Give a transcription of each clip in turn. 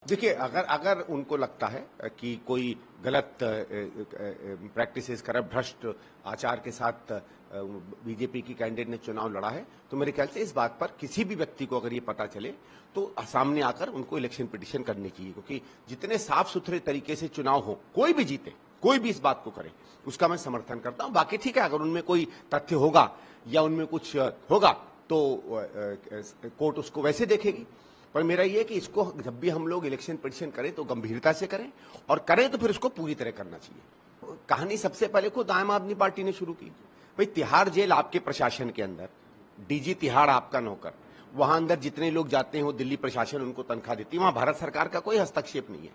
देखिए, अगर अगर उनको लगता है कि कोई गलत प्रैक्टिसेस करप्ट भ्रष्ट आचार के साथ बीजेपी की कैंडिडेट ने चुनाव लड़ा है, तो मेरे ख्याल से इस बात पर किसी भी व्यक्ति को अगर ये पता चले तो सामने आकर उनको इलेक्शन पिटीशन करनी चाहिए, क्योंकि जितने साफ सुथरे तरीके से चुनाव हो, कोई भी जीते, कोई भी इस बात को करे, उसका मैं समर्थन करता हूं। बाकी ठीक है, अगर उनमें कोई तथ्य होगा या उनमें कुछ होगा तो कोर्ट उसको वैसे देखेगी। पर मेरा ये कि इसको जब भी हम लोग इलेक्शन पिटीशन करें तो गंभीरता से करें, और करें तो फिर इसको पूरी तरह करना चाहिए। कहानी सबसे पहले खुद आम आदमी पार्टी ने शुरू की। भाई, तिहाड़ जेल आपके प्रशासन के अंदर, डीजी तिहाड़ आपका नौकर, वहां अंदर जितने लोग जाते हैं वो दिल्ली प्रशासन उनको तनख्वाह देती है, वहां भारत सरकार का कोई हस्तक्षेप नहीं है।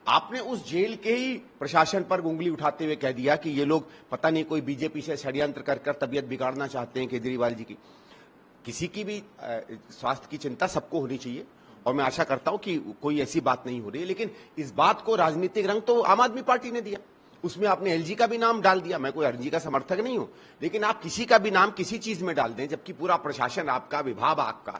आपने उस जेल के ही प्रशासन पर उंगली उठाते हुए कह दिया कि ये लोग पता नहीं कोई बीजेपी से षड्यंत्र कर तबियत बिगाड़ना चाहते हैं केजरीवाल जी की। किसी की भी स्वास्थ्य की चिंता सबको होनी चाहिए, और मैं आशा करता हूं कि कोई ऐसी बात नहीं हो रही है, लेकिन इस बात को राजनीतिक रंग तो आम आदमी पार्टी ने दिया। उसमें आपने एलजी का भी नाम डाल दिया। मैं कोई एलजी का समर्थक नहीं हूं, लेकिन आप किसी का भी नाम किसी चीज में डाल दें, जबकि पूरा प्रशासन आपका, विभाग आपका।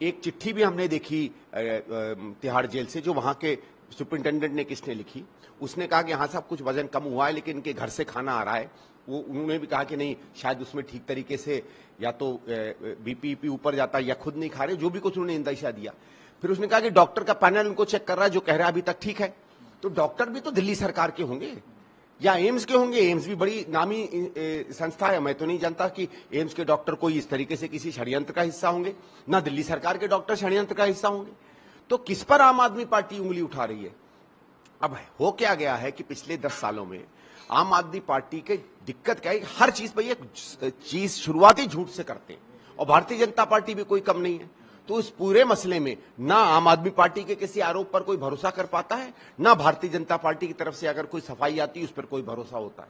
एक चिट्ठी भी हमने देखी तिहाड़ जेल से, जो वहां के सुपरिंटेंडेंट ने किसने लिखी, उसने कहा कि हाँ साहब, कुछ वजन कम हुआ है, लेकिन इनके घर से खाना आ रहा है। वो उन्होंने भी कहा कि नहीं, शायद उसमें ठीक तरीके से या तो बीपी ऊपर जाता है या खुद नहीं खा रहे, जो भी कुछ उन्होंने इंदिशा दिया। फिर उसने कहा कि डॉक्टर का पैनल उनको चेक कर रहा है, जो कह रहा है अभी तक ठीक है। तो डॉक्टर भी तो दिल्ली सरकार के होंगे या एम्स के होंगे। एम्स भी बड़ी नामी संस्था है। मैं तो नहीं जानता कि एम्स के डॉक्टर कोई इस तरीके से किसी षड्यंत्र का हिस्सा होंगे, ना दिल्ली सरकार के डॉक्टर षड्यंत्र का हिस्सा होंगे। तो किस पर आम आदमी पार्टी उंगली उठा रही है? अब हो क्या गया है कि पिछले 10 सालों में आम आदमी पार्टी के दिक्कत क्या है, हर चीज पर एक चीज शुरुआती झूठ से करते हैं, और भारतीय जनता पार्टी भी कोई कम नहीं है। तो इस पूरे मसले में ना आम आदमी पार्टी के किसी आरोप पर कोई भरोसा कर पाता है, ना भारतीय जनता पार्टी की तरफ से अगर कोई सफाई आती है उस पर कोई भरोसा होता है।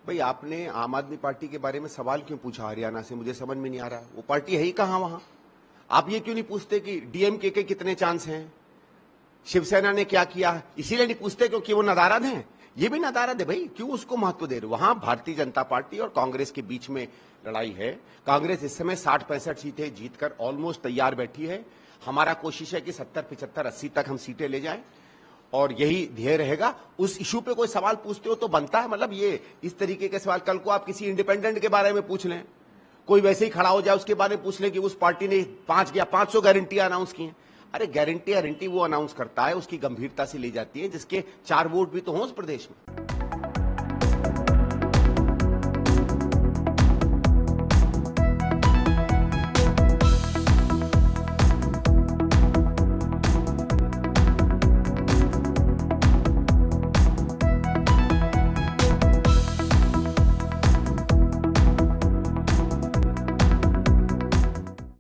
भाई, आपने आम आदमी पार्टी के बारे में सवाल क्यों पूछा हरियाणा से, मुझे समझ में नहीं आ रहा। वो पार्टी है ही कहां वहां? आप ये क्यों नहीं पूछते कि डीएमके के कितने चांस हैं, शिवसेना ने क्या किया? इसीलिए नहीं पूछते क्योंकि वो नदारद हैं। ये भी नदारद है भाई, क्यों उसको महत्व दे रहे? वहां भारतीय जनता पार्टी और कांग्रेस के बीच में लड़ाई है। कांग्रेस इस समय 60-65 सीटें जीतकर ऑलमोस्ट तैयार बैठी है। हमारा कोशिश है कि 70, 75, 80 तक हम सीटें ले जाएं, और यही ध्येय रहेगा। उस इशू पे कोई सवाल पूछते हो तो बनता है, मतलब ये इस तरीके के सवाल कल को आप किसी इंडिपेंडेंट के बारे में पूछ लें, कोई वैसे ही खड़ा हो जाए उसके बारे में पूछ लें कि उस पार्टी ने 5 या 500 गारंटियां अनाउंस की हैं। अरे, गारंटी वो अनाउंस करता है, उसकी गंभीरता से ली जाती है जिसके 4 वोट भी तो हों उस प्रदेश में।